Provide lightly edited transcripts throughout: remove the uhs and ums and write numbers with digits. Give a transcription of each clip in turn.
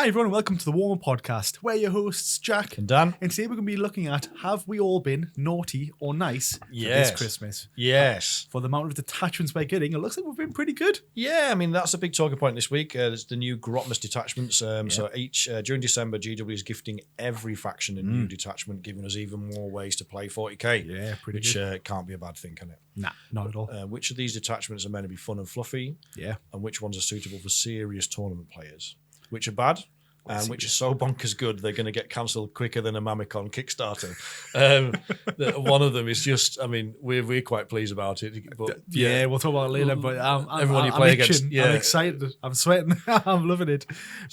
Hi everyone and welcome to the Warmer Podcast. We're your hosts, Jack and Dan. And today we're going to be looking at, have we all been naughty or nice for this Christmas? Yes. For the amount of detachments we're getting, it looks like we've been pretty good. Yeah, I mean, that's a big talking point this week. There's the new Grotmas detachments. So during December, GW is gifting every faction a new detachment, giving us even more ways to play 40k. Yeah, pretty which, good. Which can't be a bad thing, can it? Nah, not at all. Which of these detachments are meant to be fun and fluffy? Yeah. And which ones are suitable for serious tournament players? Which are bad? And which are so bonkers good they're going to get cancelled quicker than a Mamicon Kickstarter. One of them is just, I mean, we're quite pleased about it. But yeah, we'll talk about it later. But everyone you play against, I'm excited. I'm sweating. I'm loving it.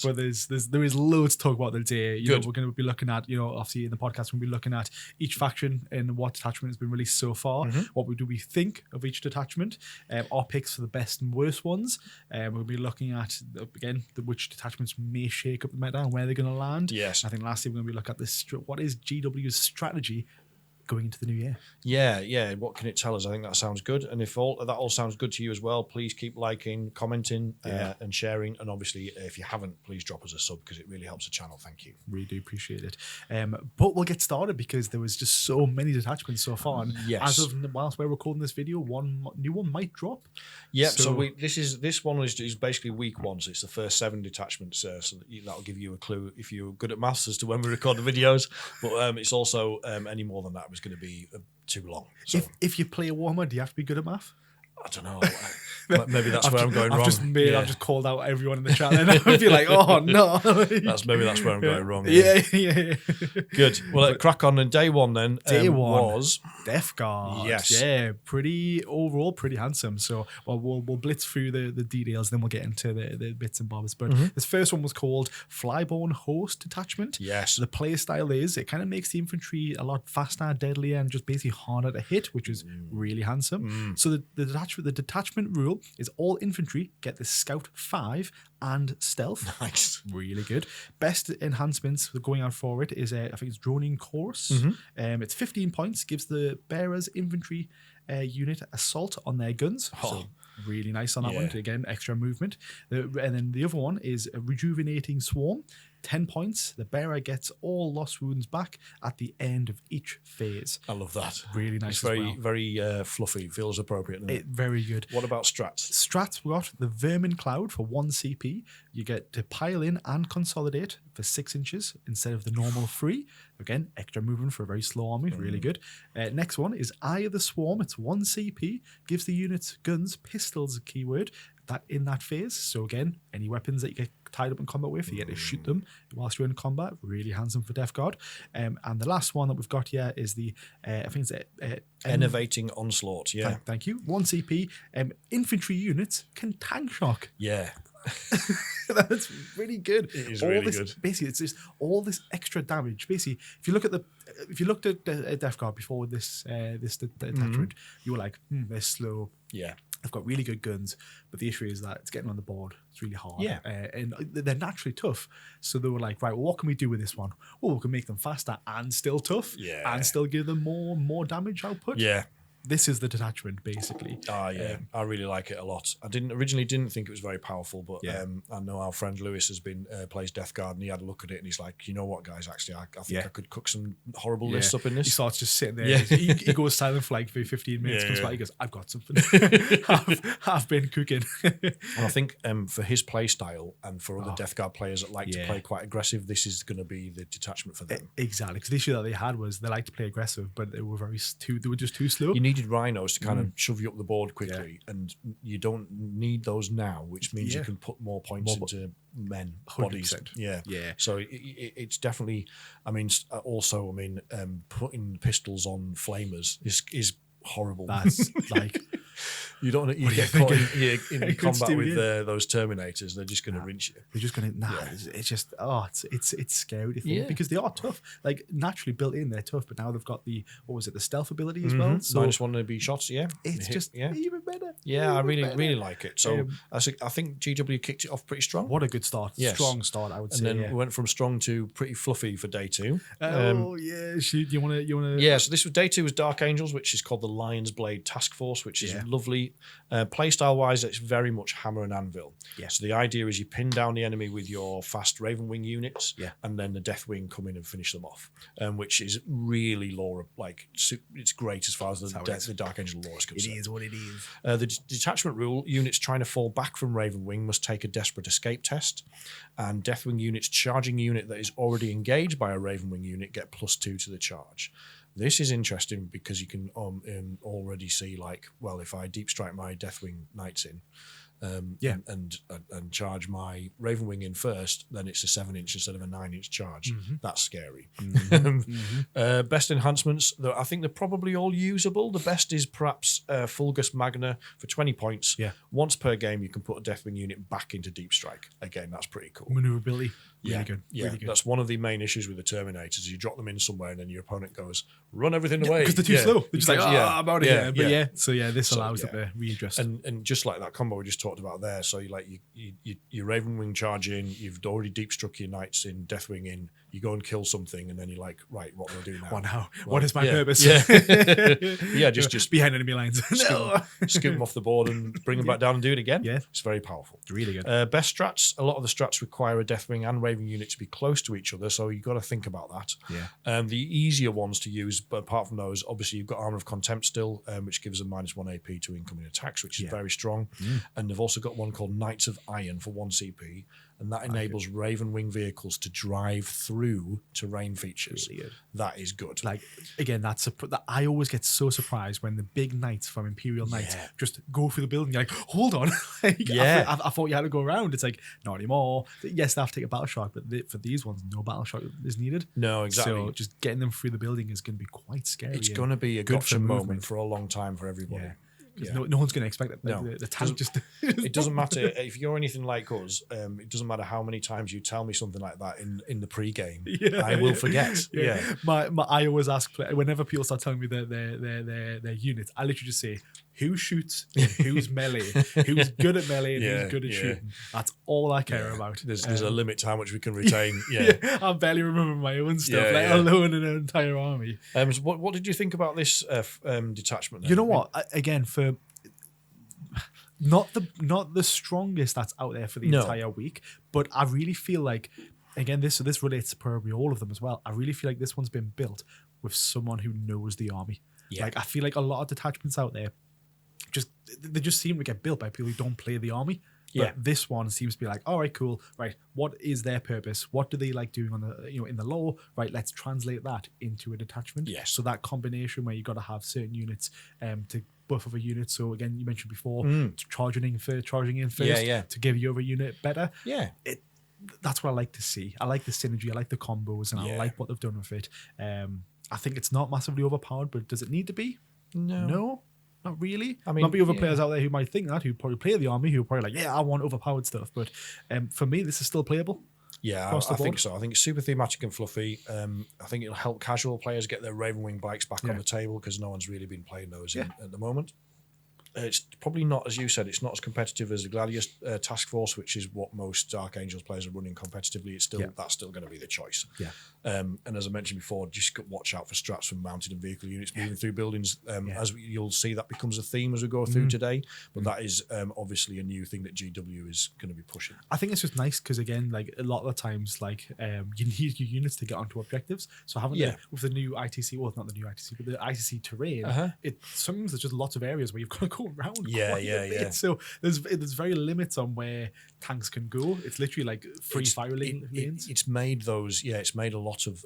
But there is loads to talk about today. You know, we're going to be looking at, obviously in the podcast we'll be looking at each faction and what detachment has been released so far. What do we think of each detachment? Our picks for the best and worst ones. We'll be looking at again which detachments may shake up the meta and where they're going to land. Yes. I think lastly we're going to be looking at this. What is GW's strategy going into the new year? Yeah. What can it tell us? I think that sounds good. And if that all sounds good to you as well, please keep liking, commenting, and sharing. And obviously, if you haven't, please drop us a sub because it really helps the channel. Thank you. Really do appreciate it. But we'll get started because there was just so many detachments so far. And as of whilst we're recording this video, one new one might drop. Yeah. So this one is basically week one. So it's the first 7 detachments. So that'll give you a clue if you're good at maths as to when we record the videos. But it's also any more than that was going to be too long. So if you play a Warhammer, do you have to be good at math? I don't know. Maybe that's where I'm going wrong. I've just called out everyone in the chat and I'd be like, oh no. That's where I'm going wrong. Yeah. Good. Well, crack on. And day one then. Day one was Death Guard. Yes. Yeah. Pretty handsome. So we'll blitz through the details, then we'll get into the bits and bobs. But this first one was called Flyborn Host Detachment. Yes. The play style is it kind of makes the infantry a lot faster, deadlier, and just basically harder to hit, which is really handsome. So the detachment rule is all infantry get the Scout 5 and Stealth. Nice. Really good. Best enhancements going out for it is, I think it's Droning Course. It's 15 points, gives the bearers infantry unit assault on their guns. So really nice on that one. Again, extra movement. And then the other one is a Rejuvenating Swarm. 10 points. The bearer gets all lost wounds back at the end of each phase. I love that. Really nice. It's very fluffy. Feels appropriate. Very good. What about strats? Strats, we got the Vermin Cloud for 1 CP. You get to pile in and consolidate for 6 inches instead of the normal 3. Again, extra movement for a very slow army. Really good. Next one is Eye of the Swarm. It's 1 CP. Gives the unit's guns pistols, keyword, that in that phase. So again, any weapons that you get tied up in combat with, you get to shoot them whilst you're in combat. Really handsome for Death Guard. And the last one that we've got here is the I think it's Enervating Onslaught. Yeah. Thank you. 1 CP. Infantry units can tank shock. Yeah. That's really good. It is really good. Basically, it's just all this extra damage. Basically, if you looked at Death Guard before this detachment, you were like, they're slow. Yeah. They've got really good guns, but the issue is that it's getting on the board. It's really hard. Yeah. And they're naturally tough. So they were like, right, well, what can we do with this one? Well, we can make them faster and still tough. Yeah. And still give them more damage output. Yeah. This is the detachment, basically. Yeah, I really like it a lot. I originally didn't think it was very powerful, but I know our friend Lewis has been plays Death Guard, and he had a look at it, and he's like, you know what, guys, actually, I think I could cook some horrible lists up in this. He starts just sitting there. He goes silent for like 15 minutes, comes back, he goes, I've got something. I've been cooking. And I think for his play style and for other Death Guard players that like to play quite aggressive, this is going to be the detachment for them. Exactly, because the issue that they had was they like to play aggressive, but they were just too slow. You needed rhinos to kind of shove you up the board quickly, and you don't need those now, which means you can put more points into men 100%. Bodies. Yeah. So it's definitely. I mean, putting pistols on flamers is horrible. That's like. You don't. You get caught in combat with those Terminators. They're just going to rinse you. They're just going to. It's just. It's scary to think because they are tough. Like naturally built in, they're tough. But now they've got the stealth ability as well. So -1 to be shots. Yeah, it's just even better. Yeah, I really like it. So I think GW kicked it off pretty strong. What a good start! Yes. Strong start, I would say. And then we went from strong to pretty fluffy for day 2. You want to? Yeah. So this was day 2 was Dark Angels, which is called the Lion's Blade Task Force, which is lovely. great. Playstyle wise, it's very much hammer and anvil. Yeah. So the idea is you pin down the enemy with your fast Ravenwing units, Yeah. and then the Deathwing come in and finish them off, which is really lore. Like it's great as far as the Dark Angel lore is concerned. It is what it is. The detachment rule: units trying to fall back from Ravenwing must take a desperate escape test, and Deathwing units charging a unit that is already engaged by a Ravenwing unit get +2 to the charge. This is interesting because you can already see, like, well, if I deep strike my Deathwing Knights in, and charge my Ravenwing in first, then it's a 7-inch instead of a 9-inch charge. That's scary. Best enhancements, I think they're probably all usable. The best is perhaps Fulgus Magna for 20 points. Yeah. Once per game, you can put a Deathwing unit back into deep strike. Again, that's pretty cool. Maneuverability. Yeah, Really good. yeah, Really good. that's one of the main issues with the Terminators. You drop them in somewhere, and then your opponent goes, "Run everything away," because they're too slow. They're just like, I'm out of here. But so this allows it to readjust. And just like that combo we just talked about there, so you Ravenwing charge in, you've already deep struck your Knights in, Deathwing in, you go and kill something, and then you're like, right, what do I do now? What now? What is my purpose? Yeah, just behind enemy lines. scoop them off the board and bring them back down and do it again. Yeah, it's very powerful. Really good. Best strats. A lot of the strats require a Deathwing and Raven unit to be close to each other, so you've got to think about that. Yeah. The easier ones to use, but apart from those, obviously you've got Armor of Contempt still, which gives them -1 AP to incoming attacks, which is very strong. And they've also got one called Knights of Iron for 1 CP, and that enables Ravenwing vehicles to drive through terrain features. Really good. That is good. Like, again, I always get so surprised when the big knights from Imperial Knights just go through the building. You're like, hold on. I thought you had to go around. It's like, not anymore. Yes, they have to take a battle shock, but for these ones, no battle shock is needed. No, exactly. So just getting them through the building is going to be quite scary. It's going to be a gotcha moment for a long time for everybody. Yeah. No one's going to expect that. The tank just. It doesn't matter if you're anything like us. It doesn't matter how many times you tell me something like that in the pre-game. I will forget. I always ask whenever people start telling me their units. I literally just say, who shoots, who's melee, who's good at melee, and who's good at shooting. That's all I care about. There's a limit to how much we can retain. I barely remember my own stuff, let alone an entire army. So what did you think about this detachment? Then? You know what? Again, for not the strongest that's out there for the entire week, but I really feel like, again, this relates to probably all of them as well. I really feel like this one's been built with someone who knows the army. Like, I feel like a lot of detachments out there they just seem to get built by people who don't play the army. But this one seems to be like, all right, cool, right, what is their purpose? What do they like doing on the in the lore? Right, let's translate that into a detachment. Yes. So that combination where you got to have certain units to buff other units. So again, you mentioned before, charging in first to give your other unit better. Yeah. That's what I like to see. I like the synergy, I like the combos, and I like what they've done with it. I think it's not massively overpowered, but does it need to be? No. Not really. I mean, there'll be other players out there who might think that, who probably play the army, who are probably like, I want overpowered stuff. But for me, this is still playable. Yeah, I think so. I think it's super thematic and fluffy. I think it'll help casual players get their Ravenwing bikes back on the table because no one's really been playing those at the moment. It's probably not, as you said, it's not as competitive as the Gladius Task Force, which is what most Dark Angels players are running competitively. It's still that's still going to be the choice. Yeah. And as I mentioned before, just watch out for strats from mounted and vehicle units moving through buildings. As you'll see, that becomes a theme as we go through today. But that is obviously a new thing that GW is going to be pushing. I think it's just nice because, again, like a lot of the times, like you need your units to get onto objectives. So having with the new ITC, well, not the new ITC, but the ITC terrain, sometimes there's just lots of areas where you've got to go around. So there's very limits on where tanks can go. It's literally like free fire lanes. It's made those. It's made a lot of,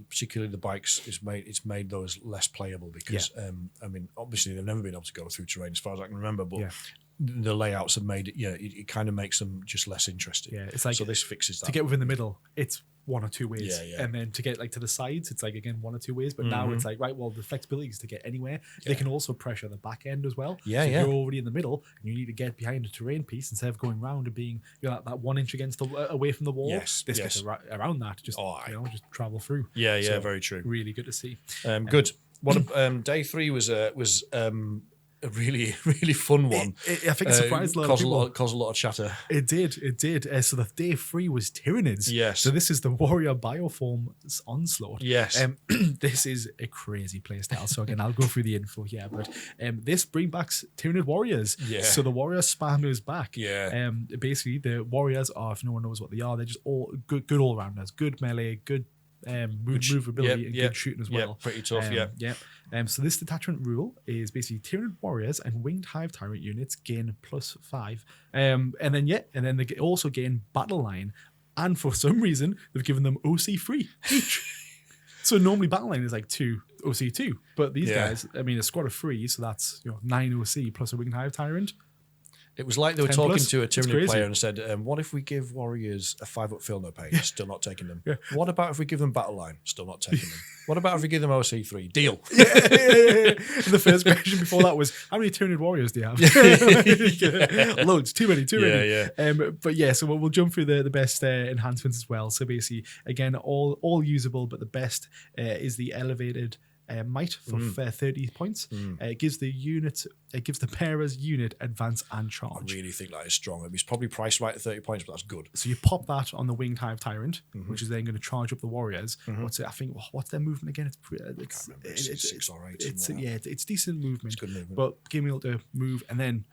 particularly the bikes. It's made those less playable because I mean, obviously they've never been able to go through terrain as far as I can remember, but. The layouts have made it. It kind of makes them just less interesting. It's like, so this fixes that. To get within the middle, it's one or two ways, and then to get like to the sides, it's like again one or two ways. But now it's like, right, well, the flexibility is to get anywhere. They can also pressure the back end as well. So if you're already in the middle and you need to get behind a terrain piece instead of going round and being that 1 inch against away from the wall. This gets around that. Just just travel through. So, very true. Really good to see. Good. What day 3 was a really, really fun one. I think it surprised a lot of people. Caused a lot of chatter. It did. So the day 3 was Tyranids. Yes. So this is the warrior bioform onslaught. Yes. This is a crazy playstyle. So again, I'll go through the info here, but this brings back Tyranid warriors. Yeah. So the warrior spam is back. Yeah. Basically, the warriors are, if no one knows what they are, they're just all good all rounders, good melee, good movability and good shooting as well. Pretty tough. So this detachment rule is basically Tyranid warriors and winged hive tyrant units gain +5, and then they also gain battle line, and for some reason they've given them OC free each. So normally battle line is like 2 OC 2, but these guys, I mean, a squad of 3, so that's 9 OC plus a winged hive tyrant. It was like they were 10 talking plus. to a It's Tyranid crazy. player and said, what if we give warriors a 5-up fill no pay? Still not taking them. Yeah. What about if we give them battle line? Still not taking them. What about if we give them OC3? Deal. Yeah. The first question before that was, how many Tyranid warriors do you have? Loads, too many. But yeah, so we'll jump through the best enhancements as well. So basically, again, all usable, but the best is the elevated might for 30 points. It gives the bearer's unit advance and charge. I really think that is strong. I mean, it's probably priced right at 30 points, but that's good. So you pop that on the winged hive tyrant, which is then going to charge up the warriors. What's their movement again? It's 6 or 8. It's decent movement. It's good movement. But giving able to move and then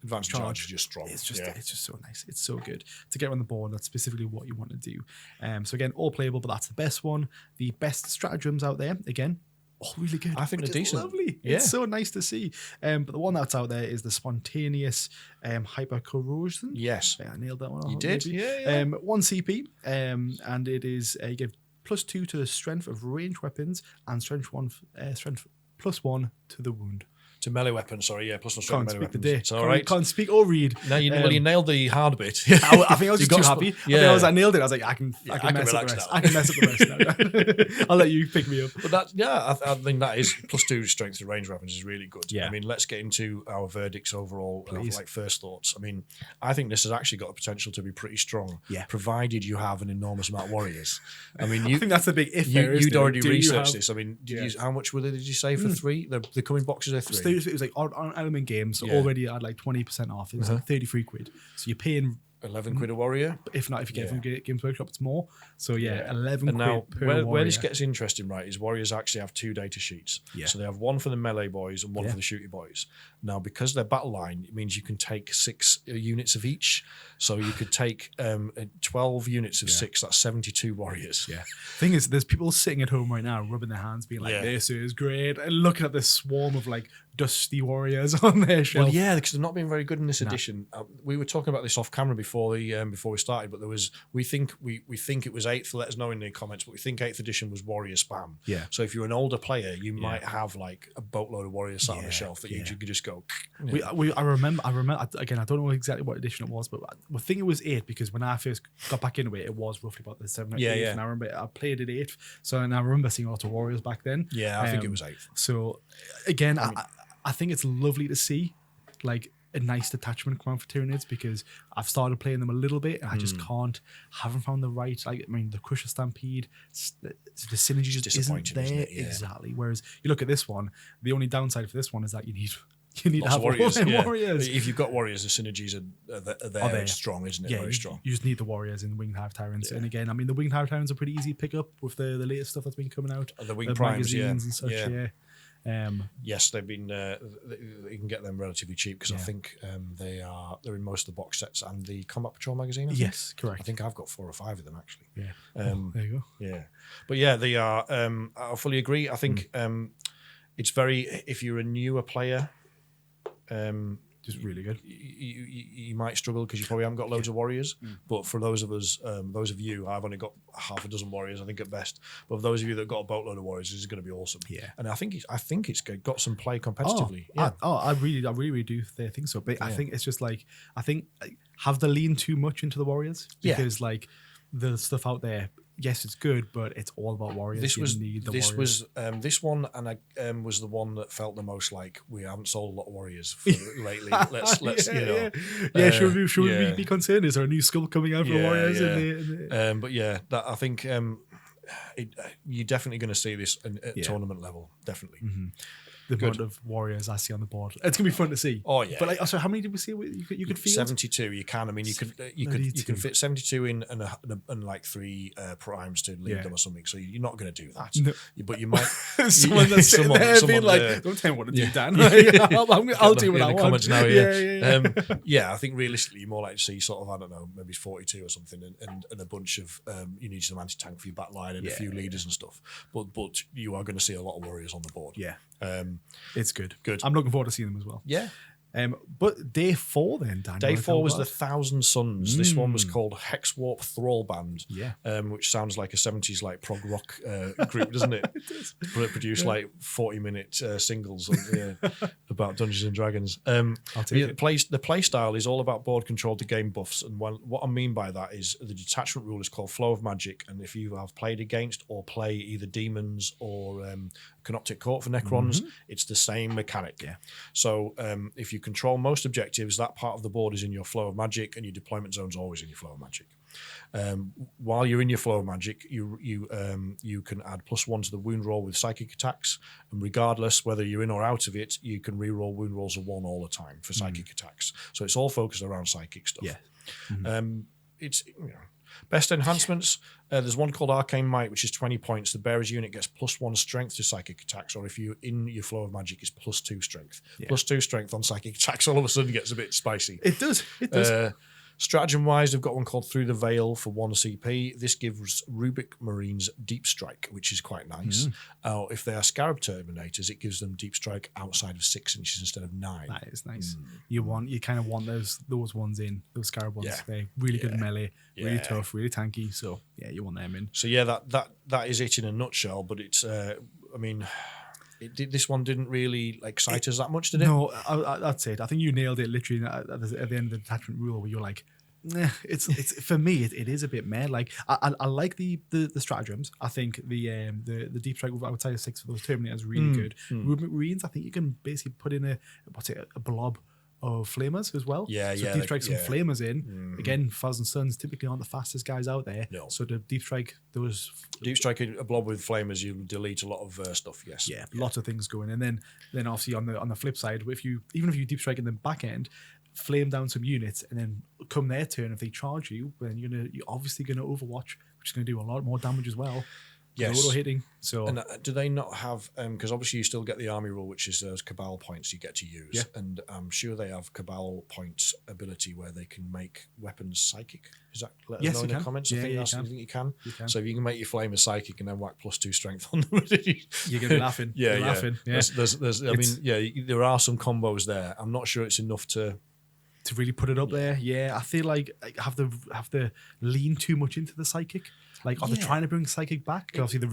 advanced charge is just strong. It's just so nice. It's so good to get on the board. That's specifically what you want to do. So again, all playable, but that's the best one. The best stratagems out there, again, all really good. I think they're decent. Lovely. Yeah. It's so nice to see. But the one that's out there is the spontaneous hyper corrosion. Yes. I nailed that one. You did? Maybe. Yeah. 1 CP. And it is you give +2 to the strength of ranged weapons and strength +1 to the wound. To melee weapons, sorry, plus one strength Can't melee speak weapons. today. It's all right. Can't speak or read. No, you nailed the hard bit. I think I was just too happy. Yeah. I nailed it. I was like, I can mess up the rest. I can mess up the rest now. I'll let you pick me up. But I think that is +2 strength to range weapons is really good. Yeah. I mean, let's get into our verdicts overall, Please. like first thoughts. I mean, I think this has actually got the potential to be pretty strong, provided you have an enormous amount of warriors. I mean, I think that's the big if there, isn't you'd it? already Do you researched have- this. I mean, how much did you say for 3? The coming boxes are 3. It was like on Element Games, so already at like 20% off. It was like 33 quid. So you're paying, 11 quid a warrior. if not, if you get it from Games Workshop, it's more. So 11 And quid now, per where warrior. this gets interesting, right, is warriors actually have 2 data sheets. Yeah. So they have one for the melee boys and one for the shooty boys. Now, because they're battle line, it means you can take 6 units of each. So you could take 12 units of 6. That's 72 warriors. Yeah. Thing is, there's people sitting at home right now, rubbing their hands, being like, "This is great," and looking at this swarm of like dusty warriors on their shelf. Well, yeah, because they're not being very good in this edition. We were talking about this off camera before we started, but we think it was 8th. Let us know in the comments, but we think 8th edition was warrior spam. Yeah. So if you're an older player, you might have like a boatload of warriors sat on the shelf that you could just go. I remember. Again, I don't know exactly what edition it was, but I think it was 8 because when I first got back into it, it was roughly about the 7th or 8th. And I remember I played it 8th, and I remember seeing lots of warriors back then. Yeah, I think it was 8th. So again, I think it's lovely to see like a nice detachment come out for Tyranids because I've started playing them a little bit and I just haven't found the right, the Crusher Stampede, the synergy just isn't there. Isn't it? Yeah. Exactly. Whereas you look at this one, the only downside for this one is that you need to Lots have warriors. all them warriors. If you've got warriors, the synergies are there. It's strong, isn't it? Yeah, Very strong. You just need the warriors in the Winged Hive Tyrants. And again, the Winged Hive Tyrants are pretty easy to pick up with the latest stuff that's been coming out. And the Wing Primes, magazines and such, Yes, they've been. You can get them relatively cheap because I think they're in most of the box sets and the Combat Patrol magazine. I think. Yes, correct. I think I've got 4 or 5 of them actually. Yeah. There you go. Yeah, but yeah, they are. I fully agree. I think it's very. If you're a newer player, just really good. You might struggle because you probably haven't got loads of warriors. But for those of us, those of you, I've only got half a dozen warriors, I think at best. But for those of you that got a boatload of warriors, this is going to be awesome. Yeah, and I think it's got some play competitively. I really do think so. But I think it's just have they leaned too much into the warriors because the stuff out there. Yes, it's good, but it's all about warriors. This was warriors. this one, and I was the one that felt the most like we haven't sold a lot of warriors lately. Let's Should we be concerned? Is there a new skull coming out for warriors? But yeah, that I think you're definitely going to see this at tournament level, definitely. the amount of warriors I see on the board. It's gonna be fun to see. Oh yeah. But like, so how many did we see? You could field 72. You can. I mean, you can fit 72 in and like 3 primes to lead them or something. So you're not going to do that. No. But you might. Someone that's sitting there being like, "Don't tell me what to do, Dan." I'll do what I want. Comments now. Yeah. I think realistically, you're more likely to see sort of, I don't know, maybe 42 or something, and a bunch of you need some anti-tank for your back line and a few leaders and stuff. But you are going to see a lot of warriors on the board. Yeah. It's good. Good. I'm looking forward to seeing them as well. Yeah. But day 4 then, Dan. Day 4 was the Thousand Suns. This one was Mm. called Hexwarp Thrall Band. Yeah. Which sounds like a 70s like prog rock group, doesn't it? It does. But it produced like 40-minute singles about Dungeons and Dragons. I'll take it. The play style is all about board control to gain buffs, and what I mean by that is the detachment rule is called Flow of Magic, and if you have played against or play either demons or Canoptic Court for Necrons, it's the same mechanic. Yeah. So if you control most objectives, that part of the board is in your Flow of Magic, and your deployment zone's always in your Flow of Magic. While you're in your Flow of Magic, you can add +1 to the wound roll with psychic attacks, and regardless whether you're in or out of it, you can reroll wound rolls of 1 all the time for psychic attacks. So it's all focused around psychic stuff. Yeah. It's best enhancements. There's one called Arcane Might, which is 20 points. The bearer's unit gets +1 strength to psychic attacks, or if you're in your Flow of Magic, it's +2 strength. Yeah. +2 strength on psychic attacks all of a sudden gets a bit spicy. It does. It does. Stratagem wise, they've got one called Through the Veil for 1 CP. This gives Rubik Marines Deep Strike, which is quite nice. If they are Scarab Terminators, it gives them Deep Strike outside of 6 inches instead of 9. That is nice. You kind of want those ones in, those Scarab ones. Yeah. They're really good in melee, really Yeah. tough, really tanky. So yeah, you want them in. So yeah, that is it in a nutshell. But it's, I mean, this one didn't really excite us that much, did it? No, that's it. I think you nailed it literally at the end of the detachment rule, where you're like, nah, it's for me. It is a bit mad. Like I like the stratagems. I think the deep strike with outside of 6 for those Terminators is really good. Rubik Marines, I think you can basically put in a blob of flamers as well. Yeah, so yeah. deep strike some flamers in. Again, Thousand Suns typically aren't the fastest guys out there. No. So the deep strike those. Deep strike a blob with flamers, you delete a lot of stuff. Yes. Yeah, lots of things going. And then obviously on the flip side, even if you deep strike in the back end, flame down some units, and then come their turn, if they charge you, then you're obviously gonna Overwatch, which is gonna do a lot more damage as well. Yes. Auto hitting. So And do they not have? Because obviously you still get the army rule, which is those Cabal points you get to use. Yeah. And I'm sure they have Cabal points ability where they can make weapons psychic. Is that? Let us Yes, know you in the can. comments. Yeah, I think you that's. can. I think you can. You can. So if you can make your flamer psychic and then whack +2 strength on them, you're gonna be laughing. Yeah, You're laughing. Yeah. There's. I mean, yeah, there are some combos there. I'm not sure it's enough to really put it up there. Yeah, I feel like I have to lean too much into the psychic. Like, are they trying to bring psychic back? Because obviously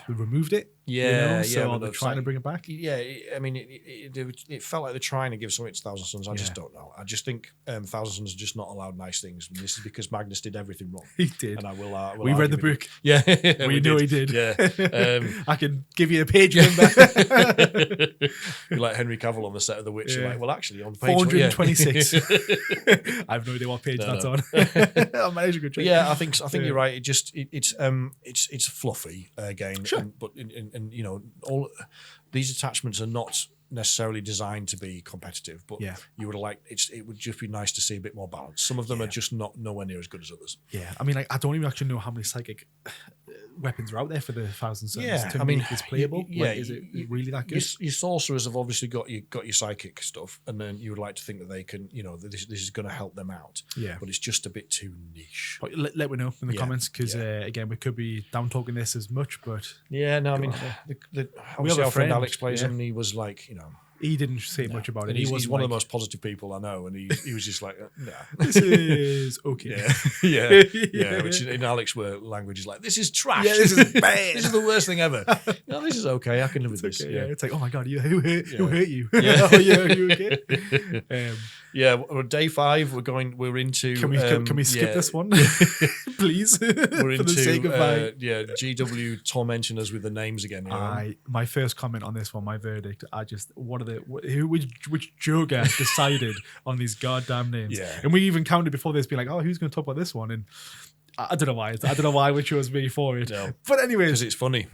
they've removed it. Yeah, So but are they trying to bring it back? Yeah, I mean, it felt like they're trying to give something to Thousand Suns. I just don't know. I just think Thousand Suns are just not allowed nice things. And this is because Magnus did everything wrong. He did. And I will. We read the book. Yeah, we know he did. Yeah, I can give you a page number. You're like Henry Cavill on the set of The Witch. Yeah. You're like, well, actually, on page 426. I have no idea what page that's on. I managed to go check. Yeah, I think you're right. It's fluffy again, Sure. but you know, all these attachments are not necessarily designed to be competitive, but you would like it would just be nice to see a bit more balance. Some of them are just nowhere near as good as others. Yeah, I mean, I don't even actually know how many psychic weapons are out there for the Thousand Suns. Yeah, to I mean, make this playable. yeah, Like, is it really that good? Your sorcerers have obviously got your psychic stuff, and then you would like to think that they can, you know, that this is going to help them out. Yeah, but it's just a bit too niche. But let me know in the comments, because again, we could be down talking this as much, but yeah, no, I mean, obviously our friend Alex plays him, and he was like, you know. He didn't say much about it. He's one of the most positive people I know, and he was just like, nah. This is okay. Yeah. Which in Alex language is like, this is trash. Yeah, this is bad. This is the worst thing ever. No, this is okay. I can live with this. Okay, Yeah. It's like, oh my god, who hurt you? Yeah. Oh, yeah, you okay? Yeah, we're day 5. We're into. Can we skip this one, please? We're into For the sake of GW tormenting us with the names again. You know? My first comment on this one, my verdict. Which Joker decided on these goddamn names? Yeah. And we even counted before this, being like, oh, who's going to talk about this one? And I don't know why. I don't know why we chose me for it. No. But anyways, because it's funny.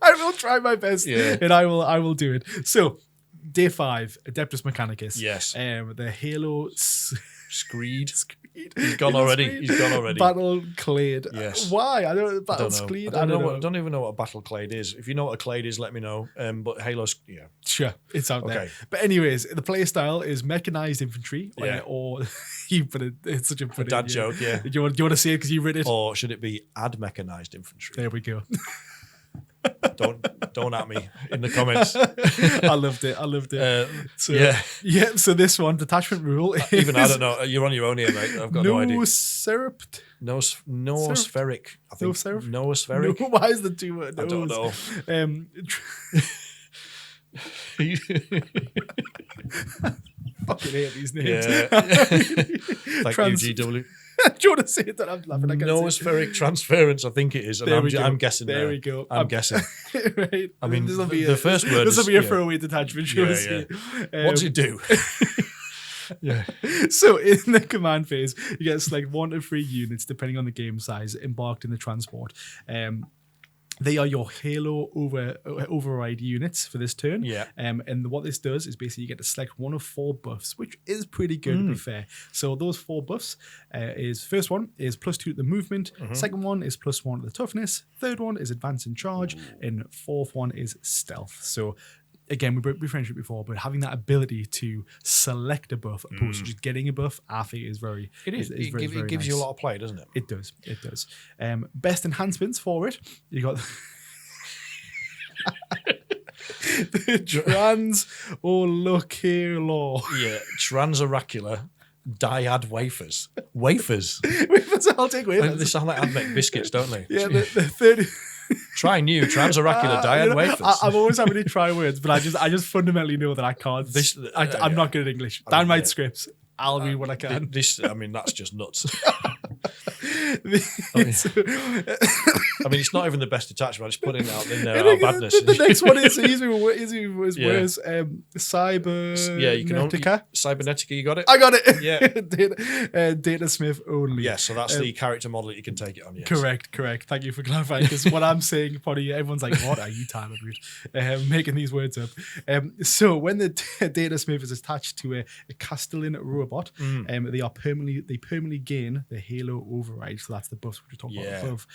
I will try my best, Yeah. and I will do it. So, day 5, Adeptus Mechanicus. Yes. The Halo Screed. Screed. He's gone already. He's gone already. Battle Clade. Yes. Why? I don't know. Battle I don't know. Screed. I don't even know what a battle clade is. If you know what a clade is, let me know. But Halo's, yeah. Sure, it's out there. Okay. But anyways, the play style is mechanized infantry, Yeah. or you put it. It's such a funny Dad joke, yeah. Do you want to say it because you read it? Or should it be ad mechanized infantry? There we go. Don't at me in the comments. I loved it. So, yeah. So this one, detachment rule. Even I don't know. You're on your own here, mate. I've got no idea. Noospheric. Noospheric. I think. Noospheric? Noospheric. No, why is the two word? I don't know. Fucking hate these names. Yeah. Thank you, GW. Do you want to say it? That I'm laughing. Noospheric transference, I think it is. And I'm guessing there. We go. I'm guessing. Right. I mean, this will be the first word This will is, be a throwaway detachment. Yeah. What does it do? Yeah. So in the command phase, you get to select 1 to 3 units depending on the game size embarked in the transport. They are your Halo override units for this turn. Yeah. And what this does is basically you get to select 1 of 4 buffs, which is pretty good to be fair. So those 4 buffs is first one is +2 to the movement. Second one is +1 to the toughness. Third one is advance and charge. And fourth one is stealth. So again, we mentioned it before, but having that ability to select a buff opposed to just getting a buff, I think is very. It is. It gives nice. you a lot of play, doesn't it? It does. It does. Best enhancements for it. You got the trans or look here law. Yeah. Transoracular dyad wafers. Wafers. Wafers, I'll take wafers. They sound like Admec biscuits, don't they? Yeah, the 30. Try new transoracular dyad wafers. I'm always having to try words, but I just fundamentally know that I can't. I'm not good at English. Dynamite scripts. I'll read what I can. That's just nuts. I mean, it's not even the best attachment. I'm just putting it out in there. Our badness. The next one is easy was worse. Cybernetica. Cybernetica, you got it? I got it. Yeah. Data Smith only. Yeah, so that's the character model that you can take it on. Yes. Correct. Thank you for clarifying. Because what I'm saying, probably everyone's like, "What are you, Tyler Root?" Making these words up. So when the Data Smith is attached to a Castellan robot, they permanently gain the Halo override. So that's the buffs we were talking about above.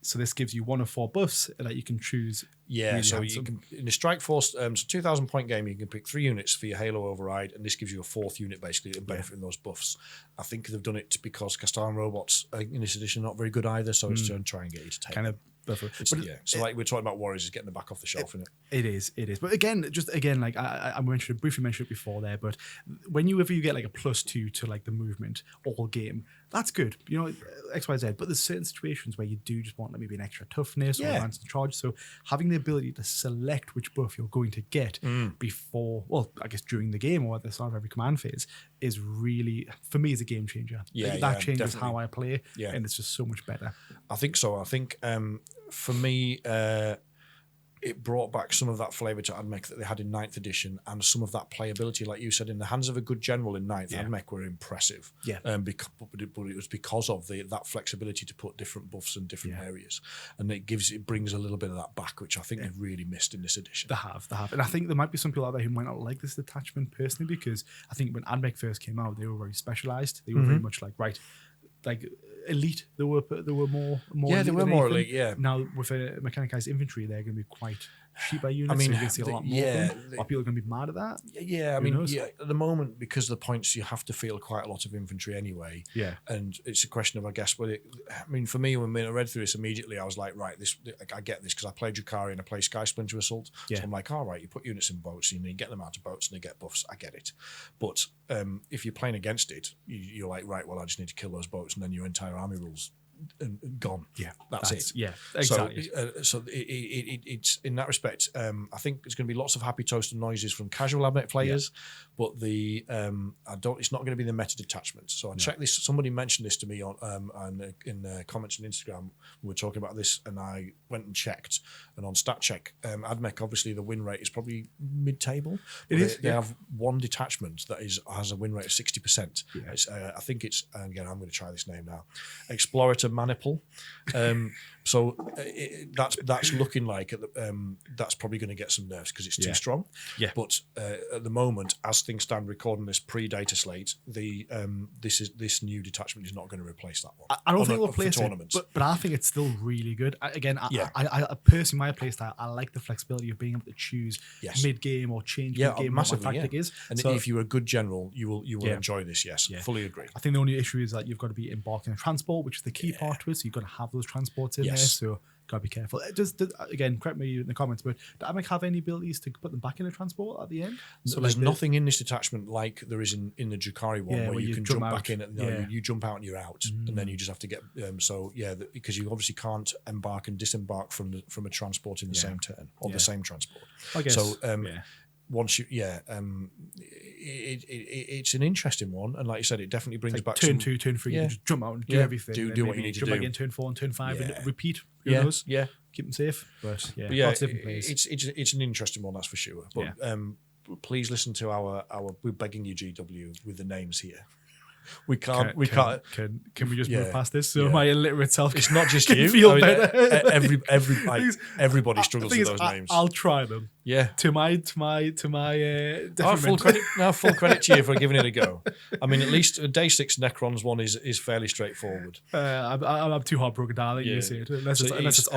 So this gives you 1 of 4 buffs that you can choose. Yeah, really so handsome. you can in the Strike Force, so 2,000 point game, you can pick 3 units for your Halo override, and this gives you a 4th unit basically to benefit from those buffs. I think they've done it because Castellan robots in this edition are not very good either, so it's to try and get you to take Kind of. But so like we're talking about Warriors is getting the back off the shelf, isn't it? It is. But again, like I briefly mentioned it before there, but whenever you get like a +2 to like the movement all game, that's good. You know, X, Y, Z. But there's certain situations where you do just want maybe an extra toughness or advanced charge. So having the ability to select which buff you're going to get before, well, I guess during the game or at the start of every command phase is really, for me, is a game changer. That changes definitely. how I play, and it's just so much better. I think so. I think for me, it brought back some of that flavour to Admech that they had in 9th edition, and some of that playability, like you said, in the hands of a good general in 9th, Admech were impressive. Yeah. But it was because of that flexibility to put different buffs in different areas, and it brings a little bit of that back, which I think they've really missed in this edition. They have, and I think there might be some people out there who might not like this detachment personally, because I think when Admech first came out, they were very specialised. They were very much like elite. They were more yeah, they were more elite. Yeah. Now with a mechanicized infantry, they're going to be quite cheaper units. I mean, so you're going to see a lot more. Yeah, are people going to be mad at that? Yeah, I mean, at the moment, because of the points, you have to feel quite a lot of infantry anyway. Yeah, and it's a question of, I guess, for me, when I read through this immediately, I was like, right, I get this because I play Drukhari and I play Sky Splinter Assault. So I'm like, all right, you put units in boats and you get them out of boats and they get buffs. I get it, but if you're playing against it, you're like, right, well, I just need to kill those boats, and then your entire army rules gone. Yeah, that's it. Yeah, exactly. So it's in that respect. I think there's going to be lots of happy toast and noises from casual Admech players, but it's not going to be the meta detachment. So I checked this. Somebody mentioned this to me in the comments on Instagram. We were talking about this, and I went and checked. And on stat check, Admech, obviously the win rate is probably mid-table. It is. They have one detachment that has a win rate of 60%. Yeah. I think it's, and again, I'm going to try this name now, Explorator to manipul. So that's looking like that's probably going to get some nerfs because it's too strong. Yeah. But at the moment, as things stand, recording this pre-data slate, this new detachment is not going to replace that one. I don't think it'll replace it, but I think it's still really good. I personally, my playstyle, I like the flexibility of being able to choose mid-game or change mid-game what my tactic is. And so, if you're a good general, you will enjoy this. Yes, fully agree. I think the only issue is that you've got to be embarking on transport, which is the key part to it. So you've got to have those transports in there. So gotta be careful. Just again, correct me in the comments, but do Amic have any abilities to put them back in a transport at the end? So there's nothing in this detachment like there is in the Drukhari one, where you can jump back in. You jump out and you're out, and then you just have to get. Because you obviously can't embark and disembark from a transport in the same turn or the same transport. I guess. So once you it's an interesting one, and like you said, it definitely brings back turn 2, turn 3. You can just jump out and do everything. Do what you need to do. Jump back in turn 4 and turn 5 and repeat. Who knows? Yeah, keep them safe. But lots of different plays. It's an interesting one, that's for sure. But please listen to our. We're begging you, GW, with the names here. We can't. Can we just move past this? So my illiterate self. It's not just can you. Feel better. Everybody struggles with those names. I'll try them. Yeah. To my full credit to you for giving it a go. I mean, at least day 6 Necrons one is fairly straightforward. I'm too heartbroken down that you say it. Unless it's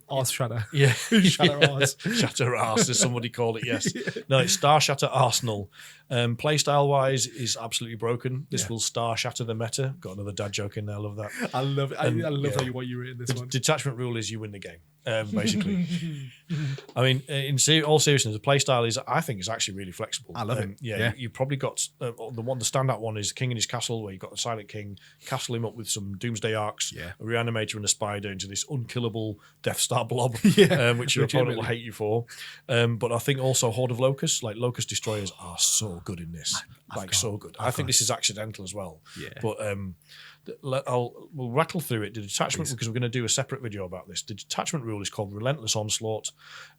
arse shatter. Yeah. Shatter arse. Shatter arse, as somebody called it. Yes. No, it's Star Shatter Arsenal. Playstyle wise is absolutely broken. This will Star Shatter the meta. Got another dad joke in there. I love that. I love it. I love what you written this one. Detachment rule is you win the game. Basically. I mean, in all seriousness, the playstyle I think is actually really flexible. I love it. You probably got the standout one is King in his castle, where you've got the Silent King, castle him up with some Doomsday Arcs, a Reanimator and a Spider into this unkillable Death Star blob, which your opponent will hate you for. But I think also Horde of Locusts, like Locust Destroyers, are so good in this. So good. I think this is accidental as well. Yeah. But we'll rattle through it. The detachment, because we're going to do a separate video about this. The detachment rule is called Relentless Onslaught.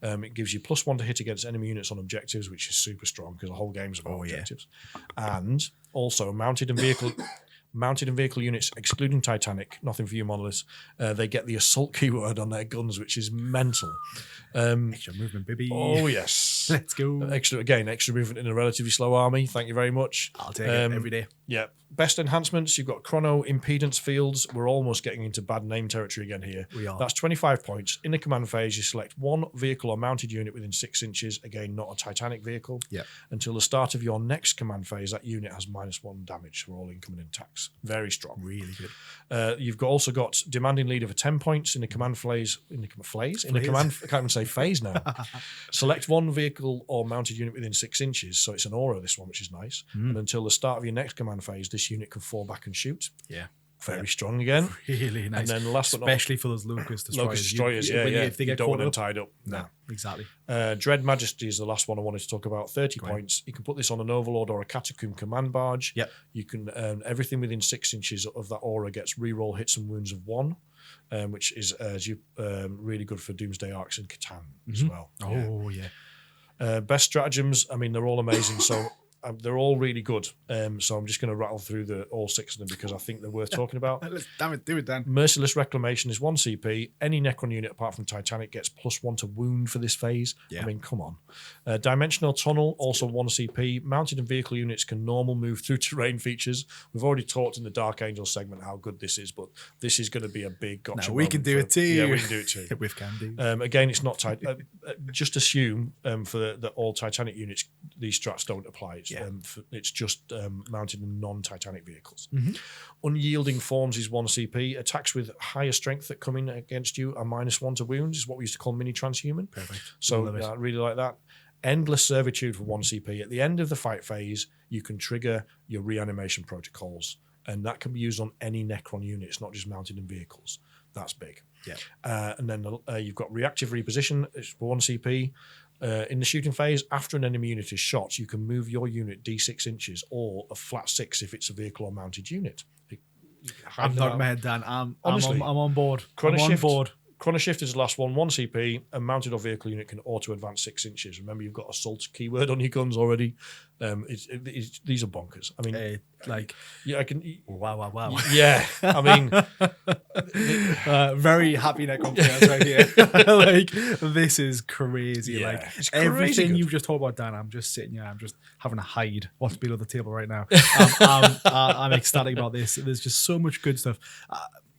It gives you +1 to hit against enemy units on objectives, which is super strong because the whole game's about objectives. And also mounted and vehicle units, excluding Titanic, nothing for you monoliths, they get the assault keyword on their guns, which is mental. Extra movement, baby. Oh, yes. Let's go. Extra movement in a relatively slow army. Thank you very much. I'll take it every day. Yeah. Best enhancements, you've got chrono impedance fields. We're almost getting into bad name territory again here. We are. That's 25 points. In the command phase, you select one vehicle or mounted unit within 6 inches. Again, not a Titanic vehicle. Yeah. Until the start of your next command phase, that unit has -1 damage for all incoming attacks. Very strong. Really good. You've also got demanding leader for 10 points in the command phase. I can't even say phase now. Select one vehicle or mounted unit within 6 inches. So it's an aura, this one, which is nice. And until the start of your next command phase, this unit can fall back and shoot. Yeah. Very strong again. Really nice. And then the last especially for those Locust Destroyers. If they get don't want them tied up. No, exactly. Dread Majesty is the last one I wanted to talk about. 30 points. You can put this on an Overlord or a Catacomb command barge. Yep. You can everything within 6 inches of that aura gets reroll hits and wounds of 1. Which is really good for Doomsday Arcs and Catan as well. Oh, yeah. Best stratagems, I mean, they're all amazing. So they're all really good. So I'm just going to rattle through all 6 of them because I think they're worth talking about. Damn it, do it, Dan. Merciless Reclamation is 1 CP. Any Necron unit apart from Titanic gets +1 to wound for this phase. Yeah. I mean, come on. Dimensional Tunnel, also 1 CP. Mounted and vehicle units can normal move through terrain features. We've already talked in the Dark Angel segment how good this is, but this is going to be a big gotcha. We can do it too. Yeah, we can do it too. With can do. Again, it's not tight. Just assume for the all Titanic units, these strats don't apply. It's just mounted in non-Titanic vehicles. Unyielding Forms is 1 CP. Attacks with higher strength that come in against you are -1 to wounds, is what we used to call mini transhuman. Perfect. So I really like that. Endless Servitude for 1 CP. At the end of the fight phase, you can trigger your reanimation protocols, and that can be used on any Necron units, not just mounted in vehicles. That's big. Yeah. And then you've got Reactive Reposition. It's 1 CP. In the shooting phase, after an enemy unit is shot, you can move your unit D6 inches or a flat 6 if it's a vehicle or mounted unit. I'm not mad, Dan. I'm on board. Chrono I'm Shift, on board. Chrono Shift is the last one, 1 CP. A mounted or vehicle unit can auto advance 6 inches. Remember, you've got assault keyword on your guns already. These are bonkers. I mean, I can. Wow. Yeah, I mean, very happy Necron players right here. Like, this is crazy. Yeah, like it's crazy everything good. you've just talked about, Dan. I'm just sitting here. I'm just having to hide what's below the table right now. I'm ecstatic about this. There's just so much good stuff.